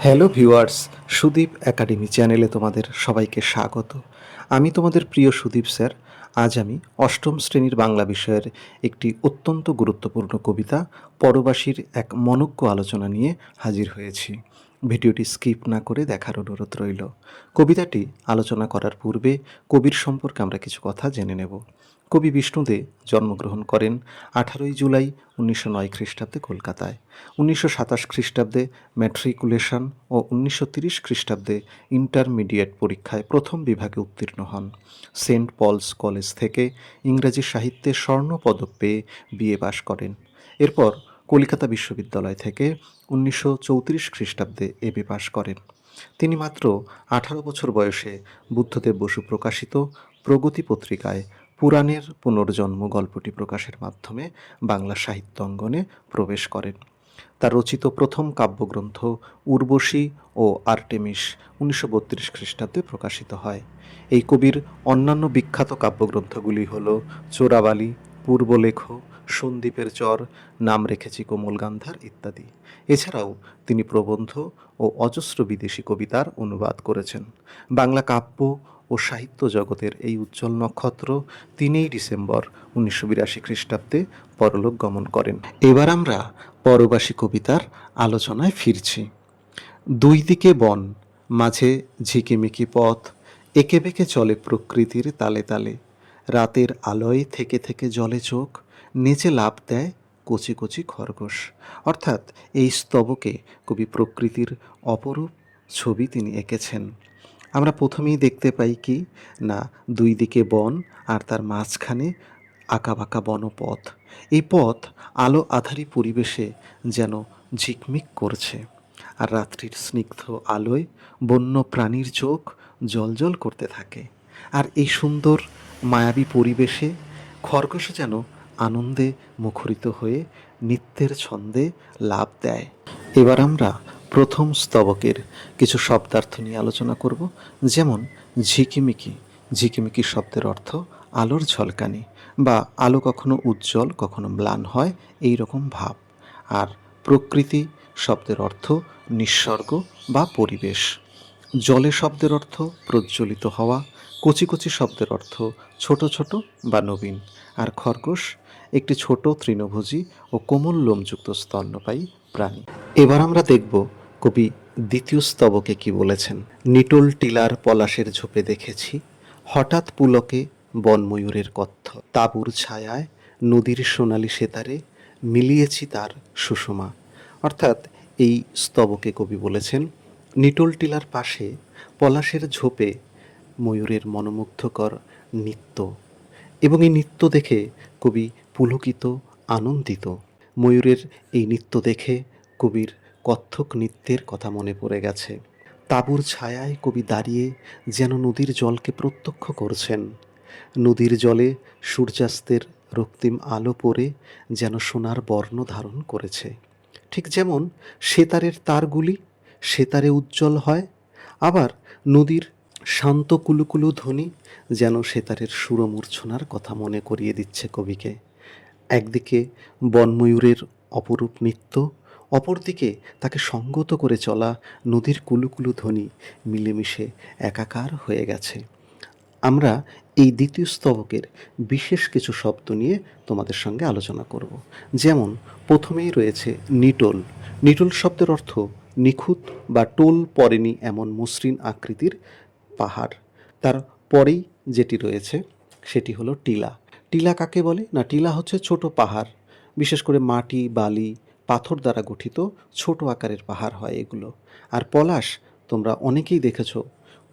Hello viewers, Sudip academy চ্যানেলে তোমাদের সবাইকে স্বাগত। আমি তোমাদের প্রিয় সুদীপ স্যার। আজ আমি অষ্টম শ্রেণীর বাংলা বিষয়ের একটি অত্যন্ত গুরুত্বপূর্ণ কবিতা পরবাসীর এক মনোজ্ঞ আলোচনা নিয়ে হাজির হয়েছি। ভিডিওটি স্কিপ না করে দেখার অনুরোধ রইল। কবিতাটি আলোচনা করার পূর্বে কবির সম্পর্কে আমরা কিছু কথা জেনে নেব। কবি বিষ্ণু দে জন্মগ্রহণ করেন 18ই জুলাই 1909 খ্রিস্টাব্দে কলকাতায়। 1927 খ্রিস্টাব্দে ম্যাট্রিকুলেশন ও 1930 খ্রিস্টাব্দে ইন্টারমিডিয়েট পরীক্ষায় প্রথম বিভাগে উত্তীর্ণ হন। সেন্ট পলস কলেজ থেকে ইংরাজি সাহিত্যে স্বর্ণপদক পেয়ে বিএ পাশ করেন। এরপর কলিকাতা বিশ্ববিদ্যালয় থেকে 1934 খ্রিস্টাব্দে এবি পাশ করেন। তিনি মাত্র 18 বছর বয়সে বুদ্ধদেব বসু প্রকাশিত প্রগতি পত্রিকায় পুরাণের পুনর্জন্ম গল্পটি প্রকাশের মাধ্যমে বাংলা সাহিত্য অঙ্গনে প্রবেশ করেন। তার রচিত প্রথম কাব্যগ্রন্থ উর্বশী ও আর্টেমিস 1932 খ্রিস্টাব্দে প্রকাশিত হয়। এই কবির অন্যান্য বিখ্যাত কাব্যগ্রন্থগুলি হল চোরাবালি, পূর্বলেখ, সন্দীপের চর, নাম রেখেছি কোমল গান্ধার ইত্যাদি। এছাড়াও তিনি প্রবন্ধ ও অজস্র বিদেশি কবিতার অনুবাদ করেছেন। বাংলা কাব্য ও সাহিত্য জগতের এই উজ্জ্বল নক্ষত্র 3 ডিসেম্বর 1982 খ্রিস্টাব্দে পরলোক গমন করেন। এবার আমরা পরবাসী কবিতার আলোচনায় ফিরছি। দুই দিকে বন, মাঝে ঝিকিমিকি পথ, এঁকে বেঁকে চলে প্রকৃতির তালে তালে, রাতের আলোয় থেকে থেকে জলে চোখ, নিচে লাফ দেয় কচি কচি খরগোশ। অর্থাৎ এই স্তবকে কবি প্রকৃতির অপরূপ ছবি তিনি এঁকেছেন। আমরা প্রথমেই দেখতে পাই কি না, দুই দিকে বন আর তার মাঝখানে আঁকাবাঁকা বনপথ। এই পথ আলো আঁধারি পরিবেশে যেন ঝিকমিক করছে, আর রাত্রির স্নিগ্ধ আলোয় বন্য প্রাণীর চোখ জ্বলজ্বল করতে থাকে। আর এই সুন্দর মায়াবী পরিবেশে খরগোশ যেন আনন্দে মুখরিত হয়ে নৃত্যের ছন্দে লাফ দেয়। এবার আমরা প্রথম স্তবকের কিছু শব্দার্থ নিয়ে আলোচনা করব। যেমন ঝিকিমিকি। ঝিকিমিকি শব্দের অর্থ আলোর ঝলকানি, বা আলো কখনো উজ্জ্বল কখনো ম্লান হয় এই রকম ভাব। আর প্রকৃতি শব্দের অর্থ নিঃসর্গ বা পরিবেশ। জলে শব্দের অর্থ প্রজ্বলিত হওয়া। কচি কচি শব্দের অর্থ ছোট ছোট বা নবীন। আর খরগোশ একটি ছোট তৃণভোজী ও কোমল লোমযুক্ত স্তন্যপায়ী প্রাণী। এবার আমরা দেখব কবি দ্বিতীয় স্তবকে কি বলেছেন। নিটোল টিলার পলাশের ঝোপে দেখেছি, হঠাৎ পুলকে বনময়ূরের কত্থ, তাঁবুর ছায়ায় নদীর সোনালি সেতারে মিলিয়েছি তার সুষমা। অর্থাৎ এই স্তবকে কবি বলেছেন নিটোল টিলার পাশে পলাশের ঝোপে ময়ূরের মনোমুগ্ধকর নৃত্য, এবং এই নৃত্য দেখে কবি পুলকিত, আনন্দিত। ময়ূরের এই নৃত্য দেখে কবির কত্থক নৃত্যের কথা মনে পড়ে গেছে। তাঁবুর ছায়ায় কবি দাঁড়িয়ে যেন নদীর জলকে প্রত্যক্ষ করছেন। নদীর জলে সূর্যাস্তের রক্তিম আলো পড়ে যেন সোনার বর্ণ ধারণ করেছে। ঠিক যেমন সেতারের তারগুলি সেতারে উজ্জ্বল হয়, আবার নদীর শান্ত কুলুকুলু ধ্বনি যেন সেতারের সুরমূর্ছনার কথা মনে করিয়ে দিচ্ছে কবিকে। একদিকে বনময়ূরের অপরূপ নৃত্য, অপরদিকে তাকে সঙ্গত করে চলা নদীর কুলুকুলু ধ্বনি মিলেমিশে একাকার হয়ে গেছে। আমরা এই দ্বিতীয় স্তবকের বিশেষ কিছু শব্দ নিয়ে তোমাদের সঙ্গে আলোচনা করব। যেমন প্রথমেই রয়েছে নিটোল। নিটোল শব্দের অর্থ নিখুঁত বা টোল পড়েনি এমন মসৃণ আকৃতির পাহাড়। তার পরেই যেটি রয়েছে সেটি হলো টিলা। টিলা কাকে বলে না, টিলা হচ্ছে ছোট পাহাড়, বিশেষ করে মাটি, বালি, পাথর দ্বারা গঠিত ছোট আকারের পাহাড় হয় এগুলো। আর পলাশ, তোমরা অনেকেই দেখেছো,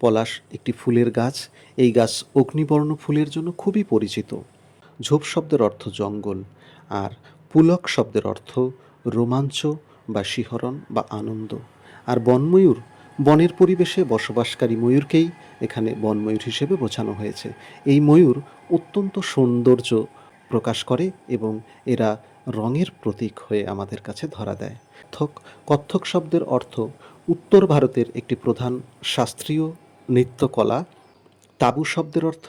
পলাশ একটি ফুলের গাছ। এই গাছ অগ্নিবর্ণ ফুলের জন্য খুবই পরিচিত। ঝোপ শব্দের অর্থ জঙ্গল, আর পুলক শব্দের অর্থ রোমাঞ্চ বা শিহরণ বা আনন্দ। আর বনময়ূর, বনের পরিবেশে বসবাসকারী ময়ূরকেই এখানে বনময়ূর হিসেবে বোঝানো হয়েছে। এই ময়ূর অত্যন্ত সৌন্দর্য প্রকাশ করে এবং এরা রঙের প্রতীক হয়ে আমাদের কাছে ধরা দেয়। কত্থক শব্দের অর্থ উত্তর ভারতের একটি প্রধান শাস্ত্রীয় নৃত্যকলা। তাঁবু শব্দের অর্থ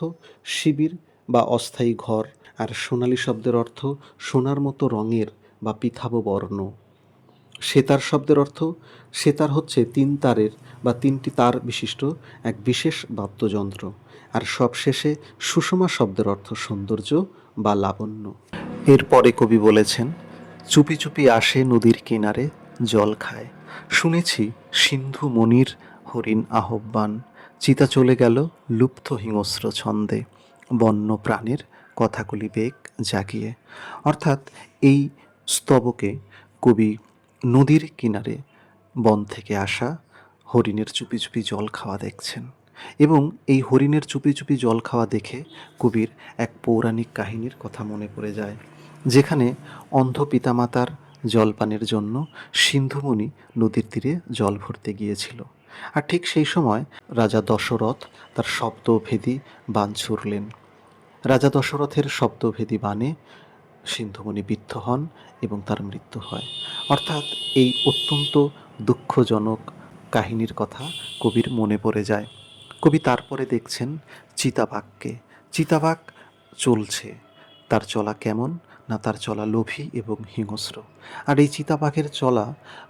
শিবির বা অস্থায়ী ঘর। আর সোনালি শব্দের অর্থ সোনার মতো রঙের বা পিতাভ বর্ণ। সেতার শব্দের অর্থ, সেতার হচ্ছে তিন তারের বা তিনটি তার বিশিষ্ট এক বিশেষ বাদ্যযন্ত্র। আর সবশেষে সুষমা শব্দের অর্থ সৌন্দর্য বা লাবণ্য। এরপরে কবি বলেছেন, চুপি চুপি আসে নদীর কিনারে জল খায়, শুনেছি সিন্ধু মনির হরিণ আহ্বান, চিতা চলে গেল লুপ্ত হিংস্র ছন্দে, বন্য প্রাণের কথাগুলি বেগ জাগিয়ে। অর্থাৎ এই স্তবকে কবি নদীর কিনারে বন থেকে আসা হরিণের চুপি চুপি জল খাওয়া দেখছেন, এবং এই হরিণের চুপি চুপি জল খাওয়া দেখে কবির এক পৌরাণিক কাহিনীর কথা মনে পড়ে যায়, যেখানে অন্ধ পিতামাতার জলপানের জন্য সিন্ধুমণি নদীর তীরে জল ভরতে গিয়েছিল। আর ঠিক সেই সময় রাজা দশরথ তার শব্দভেদী বাণ ছুড়লেন। রাজা দশরথের শব্দভেদী বাণে সিন্ধুমণি বিদ্ধ হন এবং তার মৃত্যু হয়। অর্থাৎ এই অত্যন্ত দুঃখজনক কাহিনীর কথা কবির মনে পড়ে যায়। কবি তারপরে দেখছেন চিতাবাঘকে। চিতাবাঘ চলছে, তার চলা কেমন না, তার চলা লোভী এবং হিংস্র। আর এই চিতাবাঘের চলা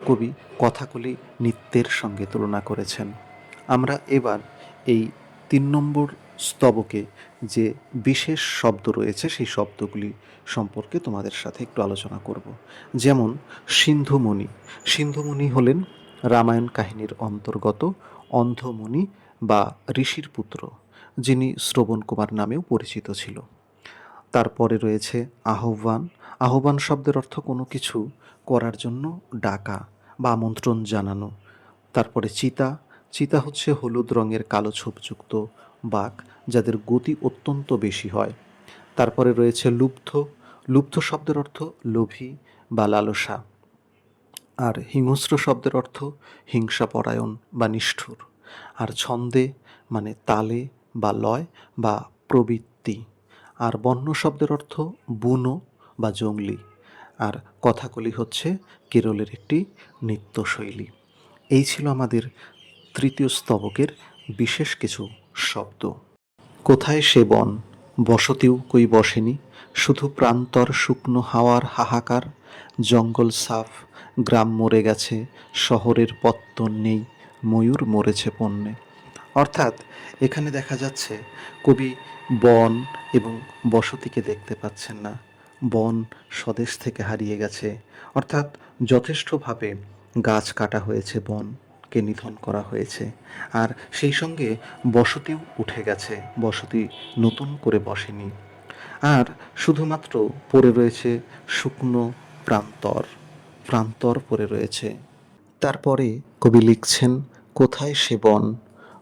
কবি কথাকলি নৃত্যের সঙ্গে তুলনা করেছেন। আমরা এবার এই ৩ নম্বর স্তবকে যে বিশেষ শব্দ রয়েছে সেই শব্দগুলি সম্পর্কে তোমাদের সাথে একটু আলোচনা করব। যেমন সিন্ধুমণি। সিন্ধুমণি হলেন রামায়ণ কাহিনীর অন্তর্গত অন্ধমণি বা ঋষির পুত্র, যিনি শ্রবণ কুমার নামেও পরিচিত ছিল। তারপরে রয়েছে আহ্বান। আহ্বান শব্দের অর্থ কোনো কিছু করার জন্য ডাকা বা আমন্ত্রণ জানানো। তারপরে চিতা। চিতা হচ্ছে হলুদ রঙের কালো ছোপযুক্ত বাঘ, যাদের গতি অত্যন্ত বেশি হয়। তারপরে রয়েছে লুব্ধ। লুব্ধ শব্দের অর্থ লোভী বা লালসা। আর হিংস্র শব্দের অর্থ হিংসাপরায়ণ বা নিষ্ঠুর। আর ছন্দে মানে তালে বা লয় বা প্রবৃত্তি। আর বন্য শব্দের অর্থ বুনো বা জংলি। আর কথাকলি হচ্ছে কেরলের একটি নৃত্যশৈলী। এই ছিল আমাদের তৃতীয় স্তবকের বিশেষ কিছু শব্দ। কোথায় সে বন, বসতিও কই বসেনি, শুধু প্রান্তর শুকনো হাওয়ার হাহাকার, জঙ্গল সাফ, গ্রাম মরে গেছে, শহরের পত্তন নেই, ময়ূর মরেছে বন্যে। অর্থাৎ এখানে দেখা যাচ্ছে কবি বন এবং বসতিকে দেখতে পাচ্ছেন না। বন স্বদেশ থেকে হারিয়ে গেছে, অর্থাৎ যথেষ্টভাবে গাছ কাটা হয়েছে, বনকে নিধন করা হয়েছে। আর সেই সঙ্গে বসতিও উঠে গেছে, বসতি নতুন করে বসেনি। আর শুধুমাত্র পড়ে রয়েছে শুকনো প্রান্তর, প্রান্তর পড়ে রয়েছে। তারপরে কবি লিখছেন, কোথায় সে বন,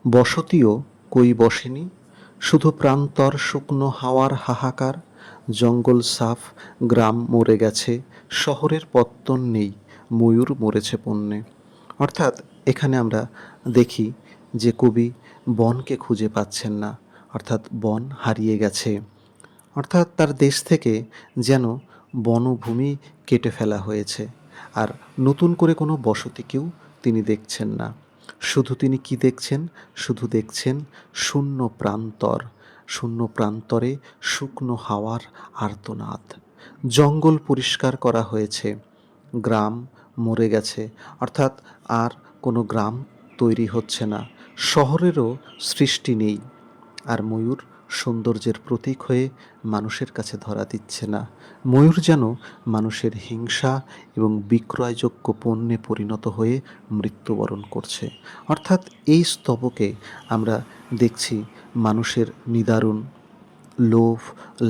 বসতিও কই বসেনি, শুধু প্রান্তর শুকনো হাওয়ার হাহাকার, জঙ্গল সাফ, গ্রাম মরে গেছে, শহরের পত্তন নেই, ময়ূর মরেছে বন্যে। অর্থাৎ এখানে আমরা দেখি যে কবি বনকে খুঁজে পাচ্ছেন না, অর্থাৎ বন হারিয়ে গেছে। অর্থাৎ তার দেশ থেকে যেন বনভূমি কেটে ফেলা হয়েছে, আর নতুন করে কোনো বসতিকেও তিনি দেখছেন না। শুধু তিনি কি দেখছেন? শুধু দেখছেন শূন্য প্রান্তর, শূন্য প্রান্তরে শুকনো হাওয়ার আর্তনাদ। জঙ্গল পরিষ্কার করা হয়েছে, গ্রাম মরে গেছে, অর্থাৎ আর কোনো গ্রাম তৈরি হচ্ছে না, শহরেরও সৃষ্টি নেই। আর ময়ূর সৌন্দর্যের প্রতীক হয়ে মানুষের কাছে ধরা দিচ্ছে না। ময়ূর যেন মানুষের হিংসা এবং বিক্রয়যোগ্য পণ্যে পরিণত হয়ে মৃত্যুবরণ করছে। অর্থাৎ এই স্তবকে আমরা দেখছি মানুষের নিদারুণ লোভ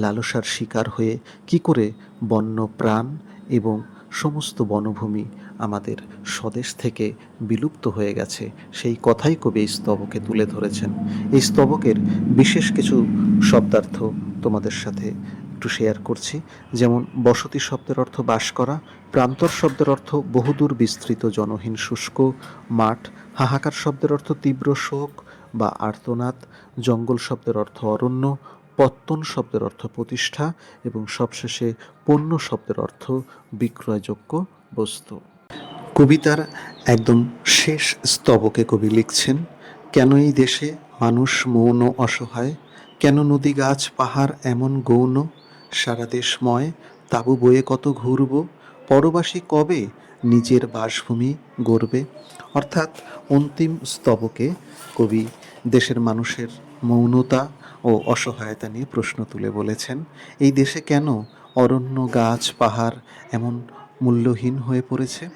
লালসার শিকার হয়ে কি করে বন্য প্রাণ এবং সমস্ত বনভূমি আমাদের স্বদেশ থেকে বিলুপ্ত হয়ে গেছে, সেই কথাই কবি এই স্তবকে তুলে ধরেছেন। এই স্তবকের বিশেষ কিছু শব্দার্থ তোমাদের সাথে একটু শেয়ার করছি। যেমন বসতি শব্দের অর্থ বাস করা, প্রান্তর শব্দের অর্থ বহুদূর বিস্তৃত জনহীন শুষ্ক মাঠ, হাহাকার শব্দের অর্থ তীব্র শোক বা আর্তনাদ, জঙ্গল শব্দের অর্থ অরণ্য, পত্তন শব্দের অর্থ প্রতিষ্ঠা এবং সবশেষে পণ্য শব্দের অর্থ বিক্রয়যোগ্য বস্তু। কবিতার একদম শেষ স্তবকে কবি লিখছেন, কেন এই দেশে মানুষ মৌন অসহায়, কেন নদী গাছ পাহাড় এমন গৌণ, সারা দেশময় তাবু বয়ে কত ঘুরব, পরবাসী কবে নিজের বাসভূমি গড়বে। অর্থাৎ অন্তিম স্তবকে কবি দেশের মানুষের মৌনতা ও অসহায়তা নিয়ে প্রশ্ন তুলে বলেছেন, এই দেশে কেন অরণ্য, গাছ, পাহাড় এমন মূল্যহীন হয়ে পড়েছে?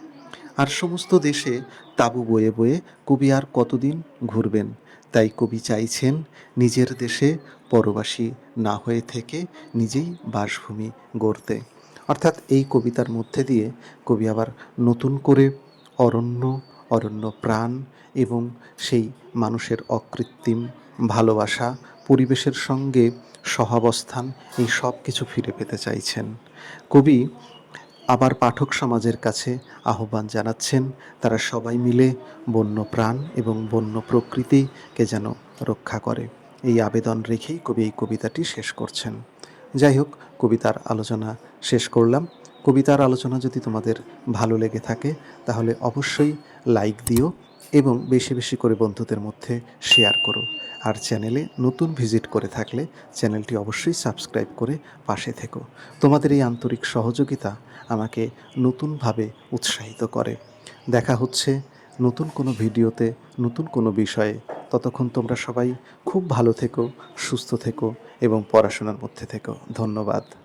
আর সমস্ত দেশে তাঁবু বয়ে বয়ে কবি আর কতদিন ঘুরবেন? তাই কবি চাইছেন নিজের দেশে পরবাসী না হয়ে থেকে নিজেই বাসভূমি গড়তে। অর্থাৎ এই কবিতার মধ্যে দিয়ে কবি আবার নতুন করে অরণ্য, অরণ্য প্রাণ এবং সেই মানুষের অকৃত্রিম ভালোবাসা, পরিবেশের সঙ্গে সহাবস্থান, এই সব কিছু ফিরে পেতে চাইছেন। কবি আবার পাঠক সমাজের কাছে আহ্বান জানাচ্ছেন তারা সবাই মিলে বন্য প্রাণ এবং বন্য প্রকৃতিকে যেন রক্ষা করে। এই আবেদন রেখেই কবি এই কবিতাটি শেষ করছেন। যাই হোক, কবিতার আলোচনা শেষ করলাম। কবিতার আলোচনা যদি তোমাদের ভালো লেগে থাকে তাহলে অবশ্যই লাইক দিও এবং বেশি বেশি করে বন্ধুদের মধ্যে শেয়ার করো। আর চ্যানেলে নতুন ভিজিট করে থাকলে চ্যানেলটি অবশ্যই সাবস্ক্রাইব করে পাশে থেকো। তোমাদের এই আন্তরিক সহযোগিতা আমাকে নতুনভাবে উৎসাহিত করে। দেখা হচ্ছে নতুন কোনো ভিডিওতে, নতুন কোনো বিষয়ে। ততক্ষণ তোমরা সবাই খুব ভালো থেকো, সুস্থ থেকো এবং পড়াশোনার মধ্যে থেকো। ধন্যবাদ।